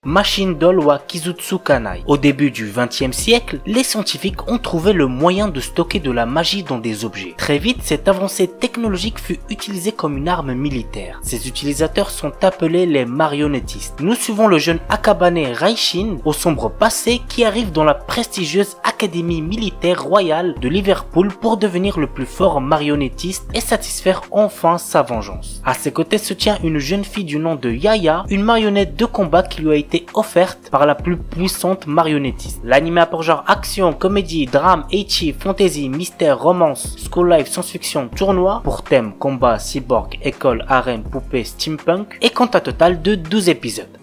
Machine Doll wa Kizutsu Kanai. Au début du XXe siècle, les scientifiques ont trouvé le moyen de stocker de la magie dans des objets. Très vite, cette avancée technologique fut utilisée comme une arme militaire. Ces utilisateurs sont appelés les marionnettistes. Nous suivons le jeune Akabane Raishin au sombre passé qui arrive dans la prestigieuse Académie militaire royale de Liverpool pour devenir le plus fort marionnettiste et satisfaire enfin sa vengeance. À ses côtés se tient une jeune fille du nom de Yaya, une marionnette de combat qui lui a été offerte par la plus puissante marionnettiste. L'anime a pour genre action, comédie, drame, ecchi, fantasy, mystère, romance, school life, science-fiction, tournoi, pour thème combat, cyborg, école, harem, poupée, steampunk, et compte un total de 12 épisodes.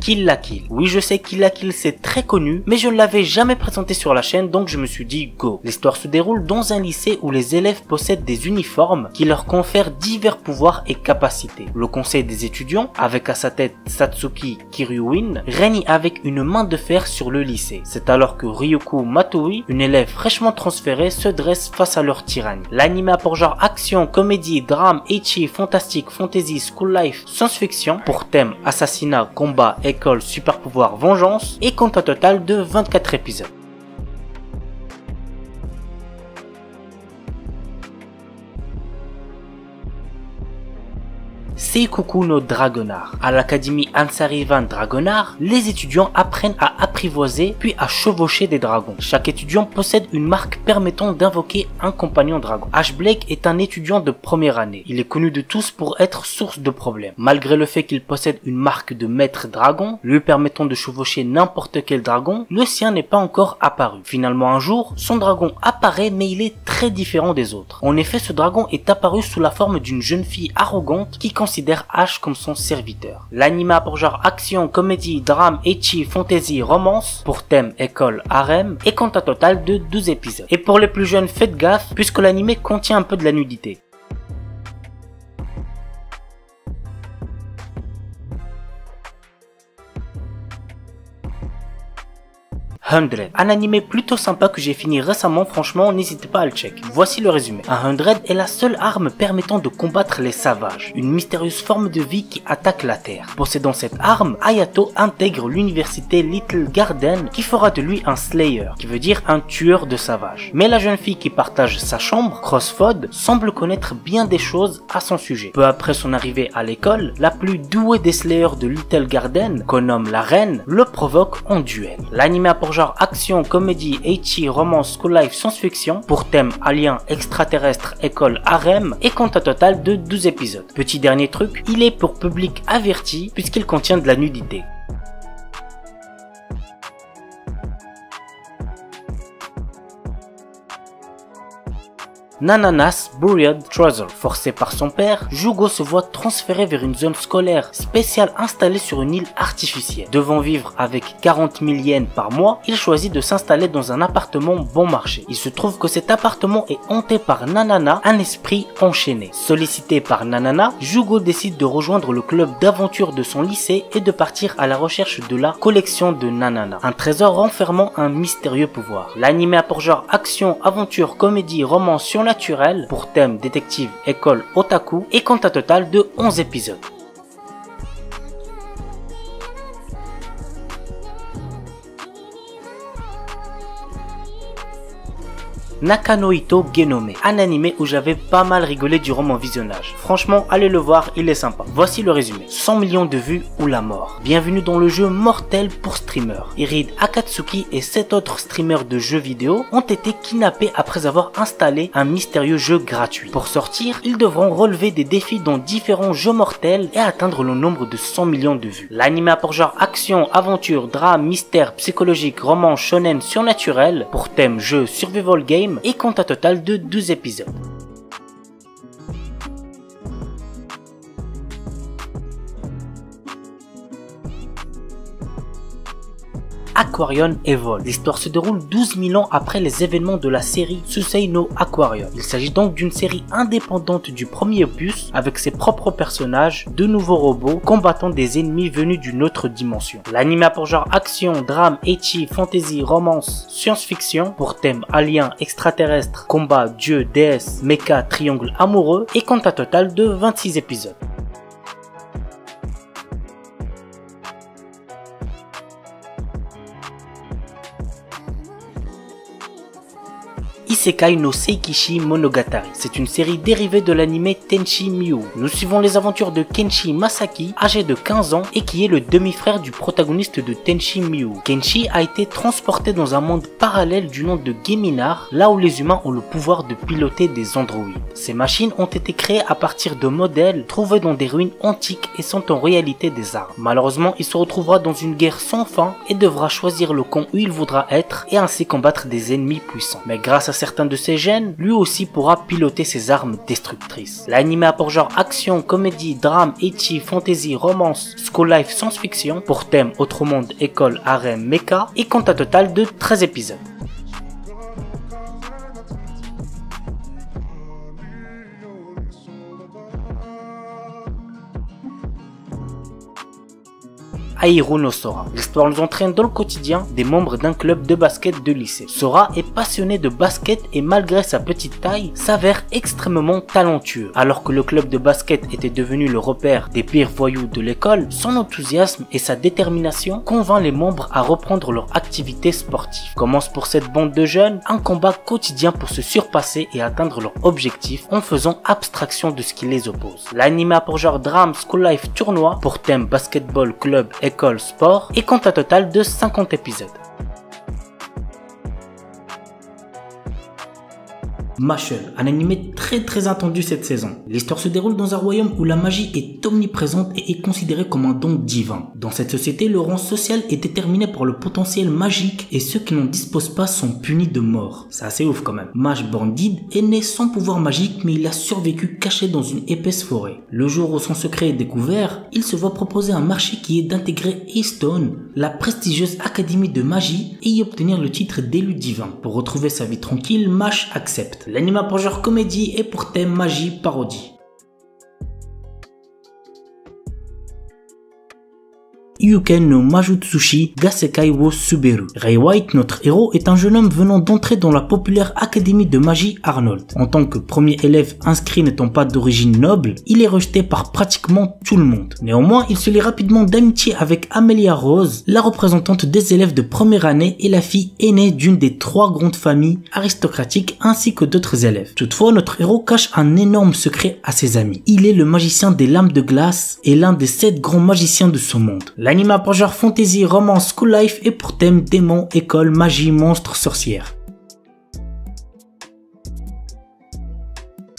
Kill la Kill. Oui, je sais, Kill la Kill c'est très connu, mais je ne l'avais jamais présenté sur la chaîne, donc je me suis dit go. L'histoire se déroule dans un lycée où les élèves possèdent des uniformes qui leur confèrent divers pouvoirs et capacités. Le conseil des étudiants, avec à sa tête Satsuki Kiryuin, règne avec une main de fer sur le lycée. C'est alors que Ryuko Matoi, une élève fraîchement transférée, se dresse face à leur tyrannie. L'anime a pour genre action, comédie, drame, ecchi, fantastique, fantasy, school life, science-fiction, pour thème assassinat, combat, école, super pouvoir, vengeance, et compte un total de 24 épisodes. Seikoku no Dragonard. À l'académie Ansarivan Dragonard, les étudiants apprennent à apprivoiser puis à chevaucher des dragons. Chaque étudiant possède une marque permettant d'invoquer un compagnon dragon. Ash Blake est un étudiant de première année. Il est connu de tous pour être source de problèmes. Malgré le fait qu'il possède une marque de maître dragon, lui permettant de chevaucher n'importe quel dragon, le sien n'est pas encore apparu. Finalement un jour, son dragon apparaît mais il est très différent des autres. En effet, ce dragon est apparu sous la forme d'une jeune fille arrogante qui considère Ash comme son serviteur. L'anime a pour genre action, comédie, drame, ecchi, fantasy, romance, pour thème école, harem, et compte un total de 12 épisodes. Et pour les plus jeunes, faites gaffe puisque l'anime contient un peu de la nudité. Hundred, un animé plutôt sympa que j'ai fini récemment, franchement n'hésitez pas à le check. Voici le résumé. Un Hundred est la seule arme permettant de combattre les sauvages, une mystérieuse forme de vie qui attaque la terre. Possédant cette arme, Hayato intègre l'université Little Garden qui fera de lui un Slayer, qui veut dire un tueur de sauvages. Mais la jeune fille qui partage sa chambre, Crossford, semble connaître bien des choses à son sujet. Peu après son arrivée à l'école, la plus douée des Slayers de Little Garden, qu'on nomme la reine, le provoque en duel. L'anime a pour genre action, comédie, ecchi, romance, school life, science-fiction, pour thème alien, extraterrestre, école, harem, et compte un total de 12 épisodes. Petit dernier truc, il est pour public averti puisqu'il contient de la nudité. Nanana's Buried Treasure. Forcé par son père, Jugo se voit transféré vers une zone scolaire spéciale installée sur une île artificielle. Devant vivre avec 40 000 yens par mois, il choisit de s'installer dans un appartement bon marché. Il se trouve que cet appartement est hanté par Nanana, un esprit enchaîné. Sollicité par Nanana, Jugo décide de rejoindre le club d'aventure de son lycée et de partir à la recherche de la collection de Nanana, un trésor renfermant un mystérieux pouvoir. L'anime a pour genre action, aventure, comédie, romance surnaturelle, pour thème détective, école, otaku, et compte un total de 11 épisodes. Nakanohito Genome, un animé où j'avais pas mal rigolé durant mon visionnage. Franchement, allez le voir, il est sympa. Voici le résumé. 100 millions de vues ou la mort. Bienvenue dans le jeu mortel pour streamers. Irid Akatsuki et 7 autres streamers de jeux vidéo ont été kidnappés après avoir installé un mystérieux jeu gratuit. Pour sortir, ils devront relever des défis dans différents jeux mortels et atteindre le nombre de 100 millions de vues. L'anime a pour genre action, aventure, drame, mystère, psychologique, roman, shonen, surnaturel, pour thème jeu survival game, et compte un total de 12 épisodes. Aquarion Evol. L'histoire se déroule 12 000 ans après les événements de la série Susei no Aquarion. Il s'agit donc d'une série indépendante du premier opus avec ses propres personnages, de nouveaux robots combattant des ennemis venus d'une autre dimension. L'anime a pour genre action, drame, ecchi, fantasy, romance, science-fiction, pour thème alien, extraterrestre, combat, dieu, déesse, mecha, triangle amoureux et compte un total de 26 épisodes. Isekai no Seikishi Monogatari. C'est une série dérivée de l'anime Tenchi Muyo. Nous suivons les aventures de Kenshi Masaki, âgé de 15 ans et qui est le demi-frère du protagoniste de Tenchi Muyo. Kenshi a été transporté dans un monde parallèle du nom de Geminar, là où les humains ont le pouvoir de piloter des androïdes. Ces machines ont été créées à partir de modèles trouvés dans des ruines antiques et sont en réalité des armes. Malheureusement, il se retrouvera dans une guerre sans fin et devra choisir le camp où il voudra être et ainsi combattre des ennemis puissants. Mais grâce à certains de ses gènes, lui aussi pourra piloter ses armes destructrices. L'anime a pour genre action, comédie, drame, ecchi, fantasy, romance, school life, science-fiction, pour thème autre monde, école, harem, mecha, et compte un total de 13 épisodes. Ahiru no Sora. L'histoire nous entraîne dans le quotidien des membres d'un club de basket de lycée. Sora est passionné de basket et malgré sa petite taille, s'avère extrêmement talentueux. Alors que le club de basket était devenu le repère des pires voyous de l'école, son enthousiasme et sa détermination convainc les membres à reprendre leur activité sportive. Commence pour cette bande de jeunes un combat quotidien pour se surpasser et atteindre leur objectif en faisant abstraction de ce qui les oppose. L'anime a pour genre drame, school life, tournoi, pour thème basketball, club, école, sport et compte un total de 50 épisodes. Mashle, un animé très attendu cette saison. L'histoire se déroule dans un royaume où la magie est omniprésente et est considérée comme un don divin. Dans cette société, le rang social est déterminé par le potentiel magique et ceux qui n'en disposent pas sont punis de mort. C'est assez ouf quand même. Mage Bandid est né sans pouvoir magique mais il a survécu caché dans une épaisse forêt. Le jour où son secret est découvert, il se voit proposer un marché qui est d'intégrer Eastone, la prestigieuse académie de magie, et y obtenir le titre d'élu divin. Pour retrouver sa vie tranquille, Mash accepte. L'anime a pour genre comédie et pour thème magie parodie. Yuken no Majutsushi Gasekai wo Suberu. Ray White, notre héros, est un jeune homme venant d'entrer dans la populaire académie de magie Arnold. En tant que premier élève inscrit n'étant pas d'origine noble, il est rejeté par pratiquement tout le monde. Néanmoins, il se lie rapidement d'amitié avec Amelia Rose, la représentante des élèves de première année et la fille aînée d'une des 3 grandes familles aristocratiques ainsi que d'autres élèves. Toutefois, notre héros cache un énorme secret à ses amis. Il est le magicien des lames de glace et l'un des 7 grands magiciens de ce monde. L'anime a pour genre fantasy, romance, school life et pour thème démons, école, magie, monstres, sorcières.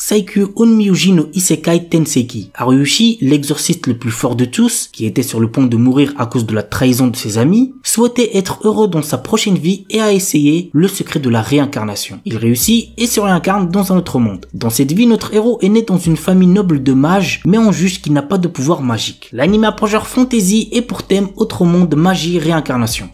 Saikyu Onmyuji no Isekai Tenseki. Haruyushi, l'exorciste le plus fort de tous, qui était sur le point de mourir à cause de la trahison de ses amis, souhaitait être heureux dans sa prochaine vie et a essayé le secret de la réincarnation. Il réussit et se réincarne dans un autre monde. Dans cette vie, notre héros est né dans une famille noble de mages, mais on juge qu'il n'a pas de pouvoir magique. L'anime a pour genre fantasy et pour thème autre monde, magie, réincarnation.